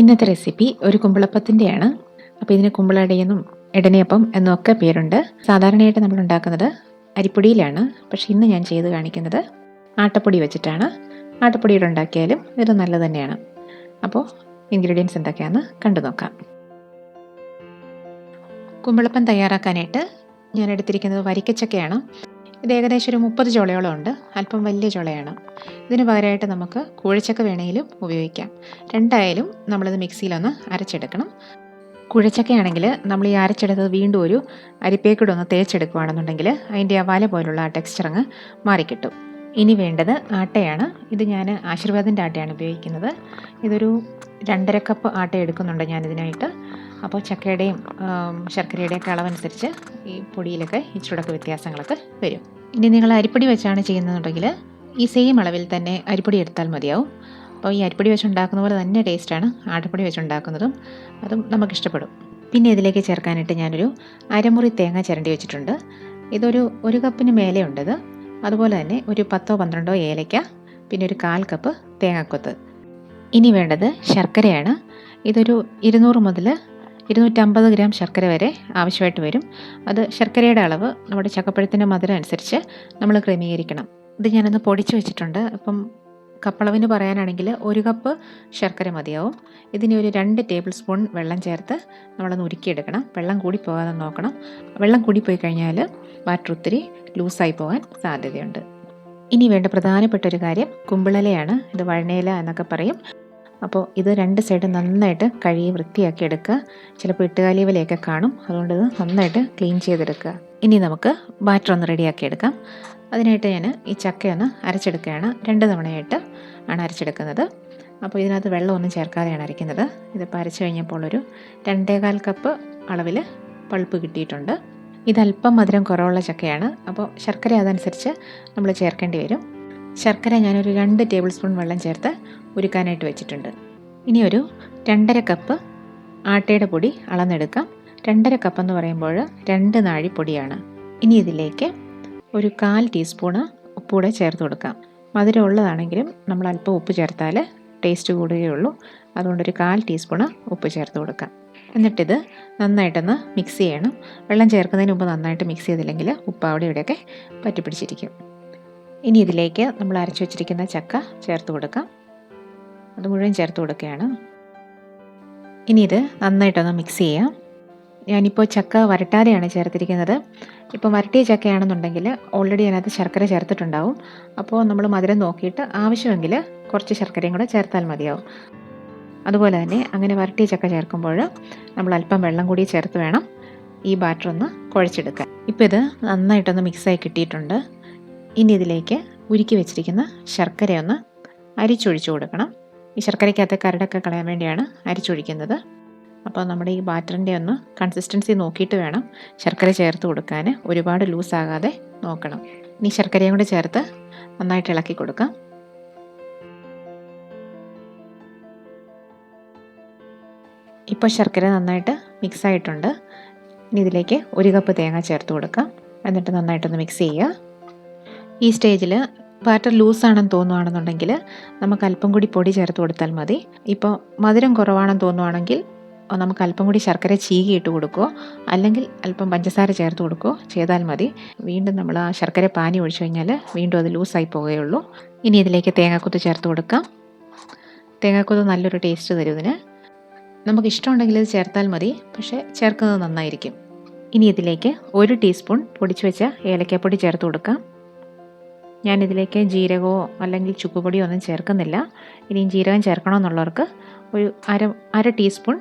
ഇന്നത്തെ റെസിപ്പി ഒരു കുമ്പിളപ്പത്തിൻ്റെയാണ്. അപ്പോൾ ഇതിന് കുമ്പിളടയെന്നും ഇടനയപ്പം എന്നൊക്കെ പേരുണ്ട്. സാധാരണയായിട്ട് നമ്മൾ ഉണ്ടാക്കുന്നത് അരിപ്പൊടിയിലാണ്. പക്ഷേ ഇന്ന് ഞാൻ ചെയ്ത് കാണിക്കുന്നത് ആട്ടപ്പൊടി വെച്ചിട്ടാണ്. ആട്ടപ്പൊടിയുടെ ഉണ്ടാക്കിയാലും ഇത് നല്ലത് തന്നെയാണ്. അപ്പോൾ ഇൻഗ്രീഡിയൻസ് എന്തൊക്കെയാണെന്ന് കണ്ടു നോക്കാം. കുമ്പിളപ്പം തയ്യാറാക്കാനായിട്ട് ഞാൻ എടുത്തിരിക്കുന്നത് വരിക്കച്ചക്കയാണ്. ഇത് ഏകദേശം ഒരു 30 ചോളയോളം ഉണ്ട്. അല്പം വലിയ ചോളയാണ്. ഇതിന് പകരമായിട്ട് നമുക്ക് കൂഴച്ചക്ക വേണമെങ്കിലും ഉപയോഗിക്കാം. രണ്ടായാലും നമ്മളിത് മിക്സിയിലൊന്ന് അരച്ചെടുക്കണം. കുഴച്ചക്കയാണെങ്കിൽ നമ്മൾ ഈ അരച്ചെടുത്തത് വീണ്ടും ഒരു അരിപ്പേക്കൂടെ ഒന്ന് തേച്ചെടുക്കുകയാണെന്നുണ്ടെങ്കിൽ അതിൻ്റെ ആ വല പോലുള്ള ആ ടെക്സ്ചർ അങ്ങ് മാറിക്കിട്ടും. ഇനി വേണ്ടത് ആട്ടയാണ്. ഇത് ഞാൻ ആശീർവാദിൻ്റെ ആട്ടയാണ് ഉപയോഗിക്കുന്നത്. ഇതൊരു 2.5 കപ്പ് ആട്ട എടുക്കുന്നുണ്ട് ഞാനിതിനായിട്ട്. അപ്പോൾ ചക്കയുടെയും ശർക്കരയുടെയൊക്കെ അളവനുസരിച്ച് ഈ പൊടിയിലൊക്കെ ഇച്ചിരൂടൊക്കെ വ്യത്യാസങ്ങളൊക്കെ വരും. ഇനി നിങ്ങൾ അരിപ്പൊടി വെച്ചാണ് ചെയ്യുന്നതെന്നുണ്ടെങ്കിൽ ഈ സെയിം അളവിൽ തന്നെ അരിപ്പൊടി എടുത്താൽ മതിയാവും. അപ്പോൾ ഈ അരിപ്പൊടി വെച്ചുണ്ടാക്കുന്ന പോലെ തന്നെ ടേസ്റ്റാണ് ആട്ടപ്പൊടി വെച്ചുണ്ടാക്കുന്നതും. അതും നമുക്കിഷ്ടപ്പെടും. പിന്നെ ഇതിലേക്ക് ചേർക്കാനായിട്ട് ഞാനൊരു അരമുറി തേങ്ങ ചിരണ്ടി വെച്ചിട്ടുണ്ട്. ഇതൊരു 1 കപ്പിന് മേലെ ഉണ്ടത്. അതുപോലെ തന്നെ ഒരു 10-12 ഏലയ്ക്ക, പിന്നെ ഒരു 1/4 കപ്പ് തേങ്ങാക്കൊത്ത്. ഇനി വേണ്ടത് ശർക്കരയാണ്. ഇതൊരു 200 മുതൽ 250 ഗ്രാം ശർക്കര വരെ ആവശ്യമായിട്ട് വരും. അത് ശർക്കരയുടെ അളവ് നമ്മുടെ ചക്കപ്പഴത്തിൻ്റെ മധുരം അനുസരിച്ച് നമ്മൾ ക്രമീകരിക്കണം. ഇത് ഞാനൊന്ന് പൊടിച്ച് വെച്ചിട്ടുണ്ട്. അപ്പം കപ്പളവിന് പറയാനാണെങ്കിൽ 1 കപ്പ് ശർക്കര മതിയാവും. ഇതിന് ഒരു 2 ടേബിൾ സ്പൂൺ വെള്ളം ചേർത്ത് നമ്മളൊന്ന് ഉരുക്കിയെടുക്കണം. വെള്ളം കൂടി പോകാതെ നോക്കണം. വെള്ളം കൂടിപ്പോയി കഴിഞ്ഞാൽ ബാറ്റർ ഒത്തിരി ലൂസായി പോകാൻ സാധ്യതയുണ്ട്. ഇനി വേണ്ട പ്രധാനപ്പെട്ട ഒരു കാര്യം കുമ്പിളലയാണ്. ഇത് വഴനയില എന്നൊക്കെ പറയും. അപ്പോൾ ഇത് 2 സൈഡും നന്നായിട്ട് കഴുകി വൃത്തിയാക്കി എടുക്കുക. ചിലപ്പോൾ ഇട്ടുകാലിവലയൊക്കെ കാണും. അതുകൊണ്ട് ഇത് നന്നായിട്ട് ക്ലീൻ ചെയ്തെടുക്കുക. ഇനി നമുക്ക് ബാറ്റർ ഒന്ന് റെഡിയാക്കി എടുക്കാം. അതിനായിട്ട് ഞാൻ ഈ ചക്കയൊന്ന് അരച്ചെടുക്കുകയാണ്. 2 തവണയായിട്ട് ആണ് അരച്ചെടുക്കുന്നത്. അപ്പോൾ ഇതിനകത്ത് വെള്ളമൊന്നും ചേർക്കാതെയാണ് അരയ്ക്കുന്നത്. ഇതിപ്പോൾ അരച്ച് കഴിഞ്ഞപ്പോൾ ഒരു 2.25 കപ്പ് അളവിൽ പൾപ്പ് കിട്ടിയിട്ടുണ്ട്. ഇതല്പം മധുരം കുറവുള്ള ചക്കയാണ്. അപ്പോൾ ശർക്കര അതനുസരിച്ച് നമ്മൾ ചേർക്കേണ്ടി വരും. ശർക്കര ഞാനൊരു 2 ടേബിൾ സ്പൂൺ വെള്ളം ചേർത്ത് ഉരുക്കാനായിട്ട് വെച്ചിട്ടുണ്ട്. ഇനി ഒരു 2.5 കപ്പ് ആട്ടയുടെ പൊടി അളന്നെടുക്കാം. 2.5 കപ്പ് എന്ന് പറയുമ്പോൾ 2 നാഴി പൊടിയാണ്. ഇനി ഇതിലേക്ക് ഒരു 1/4 ടീസ്പൂണ് ഉപ്പൂടെ ചേർത്ത് കൊടുക്കാം. മധുരം ഉള്ളതാണെങ്കിലും നമ്മൾ അല്പം ഉപ്പ് ചേർത്താൽ ടേസ്റ്റ് കൂടുകയുള്ളൂ. അതുകൊണ്ടൊരു 1/4 ടീസ്പൂണ് ഉപ്പ് ചേർത്ത് കൊടുക്കാം. എന്നിട്ടിത് നന്നായിട്ടൊന്ന് മിക്സ് ചെയ്യണം. വെള്ളം ചേർക്കുന്നതിന് മുമ്പ് നന്നായിട്ട് മിക്സ് ചെയ്തില്ലെങ്കിൽ ഉപ്പ് അവിടെ ഇവിടെയൊക്കെ പറ്റിപ്പിടിച്ചിരിക്കും. ഇനി ഇതിലേക്ക് നമ്മൾ അരച്ചു വച്ചിരിക്കുന്ന ചക്ക ചേർത്ത് കൊടുക്കാം. അത് മുഴുവൻ ചേർത്ത് കൊടുക്കുകയാണ്. ഇനി ഇത് നന്നായിട്ടൊന്ന് മിക്സ് ചെയ്യാം. ഞാനിപ്പോൾ ചക്ക വരട്ടാതെയാണ് ചേർത്തിരിക്കുന്നത്. ഇപ്പോൾ വരട്ടിയ ചക്കയാണെന്നുണ്ടെങ്കിൽ ഓൾറെഡി അതിനകത്ത് ശർക്കര ചേർത്തിട്ടുണ്ടാവും. അപ്പോൾ നമ്മൾ മധുരം നോക്കിയിട്ട് ആവശ്യമെങ്കിൽ കുറച്ച് ശർക്കരയും കൂടെ ചേർത്താൽ മതിയാവും. അതുപോലെ തന്നെ അങ്ങനെ വരട്ടിയ ചക്ക ചേർക്കുമ്പോൾ നമ്മൾ അല്പം വെള്ളം കൂടി ചേർത്ത് വേണം ഈ ബാറ്റർ ഒന്ന് കുഴച്ചെടുക്കാൻ. ഇപ്പോൾ ഇത് നന്നായിട്ടൊന്ന് മിക്സായി കിട്ടിയിട്ടുണ്ട്. ഇനി ഇതിലേക്ക് ഉരുക്കി വെച്ചിരിക്കുന്ന ശർക്കരയൊന്ന് അരിച്ചൊഴിച്ചു കൊടുക്കണം. ഈ ശർക്കരയ്ക്കകത്ത് കരടൊക്കെ കളയാൻ വേണ്ടിയാണ് അരിച്ചൊഴിക്കുന്നത്. അപ്പോൾ നമ്മുടെ ഈ ബാറ്ററിൻ്റെ ഒന്ന് കൺസിസ്റ്റൻസി നോക്കിയിട്ട് വേണം ശർക്കര ചേർത്ത് കൊടുക്കാൻ. ഒരുപാട് ലൂസാകാതെ നോക്കണം. ഇനി ശർക്കരയും കൂടി ചേർത്ത് നന്നായിട്ട് ഇളക്കി കൊടുക്കാം. ഇപ്പോൾ ശർക്കര നന്നായിട്ട് മിക്സായിട്ടുണ്ട്. ഇനി ഇതിലേക്ക് 1 കപ്പ് തേങ്ങ ചേർത്ത് കൊടുക്കാം. എന്നിട്ട് നന്നായിട്ടൊന്ന് മിക്സ് ചെയ്യുക. ഈ സ്റ്റേജിൽ ബാറ്റർ ലൂസാണെന്ന് തോന്നുകയാണെന്നുണ്ടെങ്കിൽ നമുക്ക് അല്പം കൂടി പൊടി ചേർത്ത് കൊടുത്താൽ മതി. ഇപ്പോൾ മധുരം കുറവാണെന്ന് തോന്നുകയാണെങ്കിൽ നമുക്ക് അല്പം കൂടി ശർക്കര ചീകിയിട്ട് കൊടുക്കുകയോ അല്ലെങ്കിൽ അല്പം പഞ്ചസാര ചേർത്ത് കൊടുക്കുകയോ ചെയ്താൽ മതി. വീണ്ടും നമ്മൾ ആ ശർക്കര പാനി ഒഴിച്ചു കഴിഞ്ഞാൽ വീണ്ടും അത് ലൂസായി പോവുകയുള്ളൂ. ഇനി ഇതിലേക്ക് തേങ്ങാക്കൊത്ത് ചേർത്ത് കൊടുക്കാം. തേങ്ങാക്കൊത്ത് നല്ലൊരു ടേസ്റ്റ് തരും ഇതിന്. നമുക്ക് ഇഷ്ടമുണ്ടെങ്കിൽ ഇത് ചേർത്താൽ മതി, പക്ഷേ ചേർക്കുന്നത് നന്നായിരിക്കും. ഇനി ഇതിലേക്ക് 1 ടീസ്പൂൺ പൊടിച്ചു വെച്ച ഏലക്കാപ്പൊടി ചേർത്ത് കൊടുക്കാം. ഞാനിതിലേക്ക് ജീരകമോ അല്ലെങ്കിൽ ചുക്കുപൊടിയോ ഒന്നും ചേർക്കുന്നില്ല. ഇനിയും ജീരകം ചേർക്കണമെന്നുള്ളവർക്ക് ഒരു അര ടീസ്പൂൺ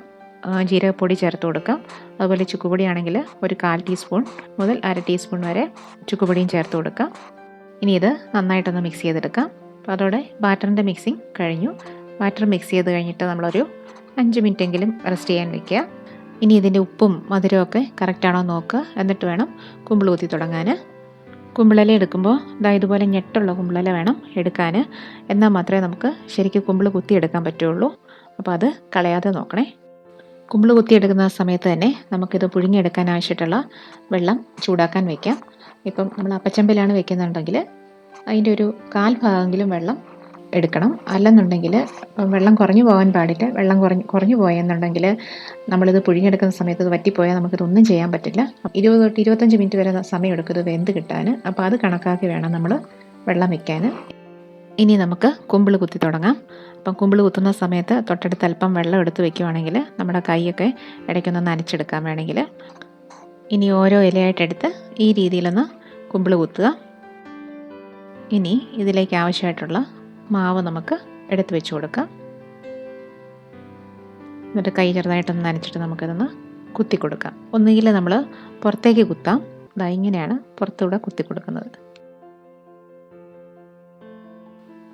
ജീരകപ്പൊടി ചേർത്ത് കൊടുക്കാം. അതുപോലെ ചുക്കുപൊടി ആണെങ്കിൽ ഒരു 1/4 ടീസ്പൂൺ മുതൽ 1/2 ടീസ്പൂൺ വരെ ചുക്കുപൊടിയും ചേർത്ത് കൊടുക്കാം. ഇനി ഇത് നന്നായിട്ടൊന്ന് മിക്സ് ചെയ്തെടുക്കാം. അപ്പോൾ അതോടെ ബാറ്ററിൻ്റെ മിക്സിങ് കഴിഞ്ഞു. ബാറ്റർ മിക്സ് ചെയ്ത് കഴിഞ്ഞിട്ട് നമ്മളൊരു 5 മിനിറ്റെങ്കിലും റെസ്റ്റ് ചെയ്യാൻ വെക്കുക. ഇനി ഇതിൻ്റെ ഉപ്പും മധുരമൊക്കെ കറക്റ്റാണോ നോക്കുക. എന്നിട്ട് വേണം കുമ്പിൾ കുത്തി തുടങ്ങാൻ. കുമ്പിളല എടുക്കുമ്പോൾ ഇതുപോലെ ഞെട്ടുള്ള കുമ്പിളല വേണം എടുക്കാൻ. എന്നാൽ മാത്രമേ നമുക്ക് ശരിക്കും കുമ്പിൾ കുത്തിയെടുക്കാൻ പറ്റുള്ളൂ. അപ്പോൾ അത് കളയാതെ നോക്കണേ. കുമ്പിൾ കുത്തിയെടുക്കുന്ന സമയത്ത് തന്നെ നമുക്കിത് പുഴുങ്ങിയെടുക്കാൻ ആവശ്യമായിട്ടുള്ള വെള്ളം ചൂടാക്കാൻ വയ്ക്കാം. ഇപ്പം നമ്മൾ അപ്പച്ചമ്പിലാണ് വെക്കുന്നുണ്ടെങ്കിൽ അതിൻ്റെ ഒരു 1/4 ഭാഗമെങ്കിലും വെള്ളം എടുക്കണം. അല്ലെന്നുണ്ടെങ്കിൽ വെള്ളം കുറഞ്ഞു പോകാൻ പാടില്ല. വെള്ളം കുറഞ്ഞു പോയെന്നുണ്ടെങ്കിൽ നമ്മളിത് പുഴുങ്ങിയെടുക്കുന്ന സമയത്ത് ഇത് വറ്റിപ്പോയാൽ നമുക്കിതൊന്നും ചെയ്യാൻ പറ്റില്ല. 20 തൊട്ട് 25 മിനിറ്റ് വരെ സമയം എടുക്കും ഇത് വെന്ത് കിട്ടാൻ. അപ്പോൾ അത് കണക്കാക്കി വേണം നമ്മൾ വെള്ളം വയ്ക്കാൻ. ഇനി നമുക്ക് കുമ്പിൾ കുത്തി തുടങ്ങാം. അപ്പം കുമ്പിൾ കുത്തുന്ന സമയത്ത് തൊട്ടടുത്ത് അല്പം വെള്ളം എടുത്ത് വെക്കുവാണെങ്കിൽ നമ്മുടെ കൈയൊക്കെ ഇടയ്ക്കൊന്ന് നനച്ചെടുക്കാൻ വേണമെങ്കിൽ. ഇനി ഓരോ ഇലയായിട്ടെടുത്ത് ഈ രീതിയിലൊന്ന് കുമ്പിൾ കുത്തുക. ഇനി ഇതിലേക്ക് ആവശ്യമായിട്ടുള്ള മാവ് നമുക്ക് എടുത്ത് വെച്ച് കൊടുക്കാം. എന്നിട്ട് കൈ ചെറുതായിട്ടൊന്ന് നനച്ചിട്ട് നമുക്കിതൊന്ന് കുത്തി കൊടുക്കാം. ഒന്നുകിൽ നമ്മൾ പുറത്തേക്ക് കുത്താം. ഇതാ ഇങ്ങനെയാണ് പുറത്തൂടെ കുത്തി കൊടുക്കുന്നത്.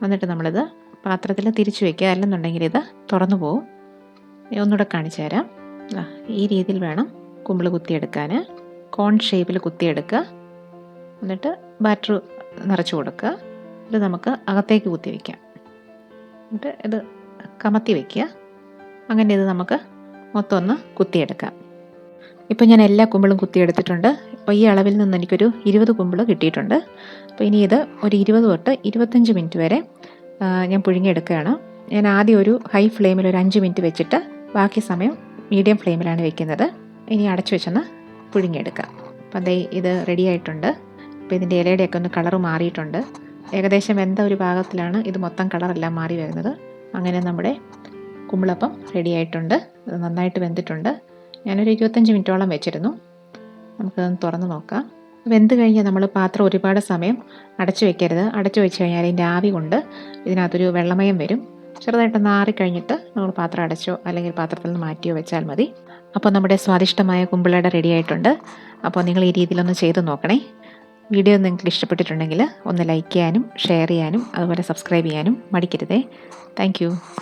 എന്നിട്ട് നമ്മളിത് പാത്രത്തിൽ തിരിച്ചു വയ്ക്കുക. അല്ലെന്നുണ്ടെങ്കിൽ ഇത് തുറന്നു പോകും. ഒന്നുകൂടെ കാണിച്ചു തരാം. ഈ രീതിയിൽ വേണം കുമ്പിൾ കുത്തിയെടുക്കാൻ. കോൺ ഷേപ്പിൽ കുത്തിയെടുക്കുക. എന്നിട്ട് ബാറ്റർ നിറച്ച് കൊടുക്കുക. ഇത് നമുക്ക് അകത്തേക്ക് കുത്തി വയ്ക്കാം. എന്നിട്ട് ഇത് കമത്തി വയ്ക്കുക. അങ്ങനെ ഇത് നമുക്ക് മൊത്തം ഒന്ന് കുത്തിയെടുക്കാം. ഇപ്പോൾ ഞാൻ എല്ലാ കുമ്പിളും കുത്തിയെടുത്തിട്ടുണ്ട്. അപ്പോൾ ഈ അളവിൽ നിന്ന് എനിക്കൊരു 20 കുമ്പിൾ കിട്ടിയിട്ടുണ്ട്. അപ്പോൾ ഇനി ഇത് ഒരു 20 തൊട്ട് 25 മിനിറ്റ് വരെ ഞാൻ പുഴുങ്ങിയെടുക്കുകയാണ്. ഞാൻ ആദ്യം ഒരു ഹൈ ഫ്ലെയിമിൽ ഒരു 5 മിനിറ്റ് വെച്ചിട്ട് ബാക്കി സമയം മീഡിയം ഫ്ലെയിമിലാണ് വെക്കുന്നത്. ഇനി അടച്ചു വെച്ചൊന്ന് പുഴുങ്ങിയെടുക്കാം. അപ്പോൾ അതേ ഇത് റെഡി ആയിട്ടുണ്ട്. അപ്പോൾ ഇതിൻ്റെ ഇലയുടെയൊക്കെ ഒന്ന് കളറ് മാറിയിട്ടുണ്ട്. ഏകദേശം വെന്ത ഒരു പാകത്തിലാണ് ഇത് മൊത്തം കളറെല്ലാം മാറി വരുന്നത്. അങ്ങനെ നമ്മുടെ കുമ്പിളപ്പം റെഡി ആയിട്ടുണ്ട്. ഇത് നന്നായിട്ട് വെന്തിട്ടുണ്ട്. ഞാനൊരു 25 മിനിറ്റോളം വെച്ചിരുന്നു. നമുക്കതൊന്ന് തുറന്ന് നോക്കാം. വെന്ത് കഴിഞ്ഞാൽ നമ്മൾ പാത്രം ഒരുപാട് സമയം അടച്ചു വെക്കരുത്. അടച്ചു വെച്ച് കഴിഞ്ഞാൽ അതിൻ്റെ ആവി കൊണ്ട് ഇതിനകത്തൊരു വെള്ളമയം വരും. ചെറുതായിട്ടൊന്ന് ആറിക്കഴിഞ്ഞിട്ട് നമ്മൾ പാത്രം അടച്ചോ അല്ലെങ്കിൽ പാത്രത്തിൽ നിന്ന് മാറ്റിയോ വെച്ചാൽ മതി. അപ്പോൾ നമ്മുടെ സ്വാദിഷ്ടമായ കുമ്പിളട റെഡി ആയിട്ടുണ്ട്. അപ്പോൾ നിങ്ങൾ ഈ രീതിയിലൊന്ന് ചെയ്ത് നോക്കണേ. വീഡിയോ നിങ്ങൾക്ക് ഇഷ്ടപ്പെട്ടിട്ടുണ്ടെങ്കിൽ ഒന്ന് ലൈക്ക് ചെയ്യാനും ഷെയർ ചെയ്യാനും അതുപോലെ സബ്സ്ക്രൈബ് ചെയ്യാനും മടിക്കരുതേ. താങ്ക്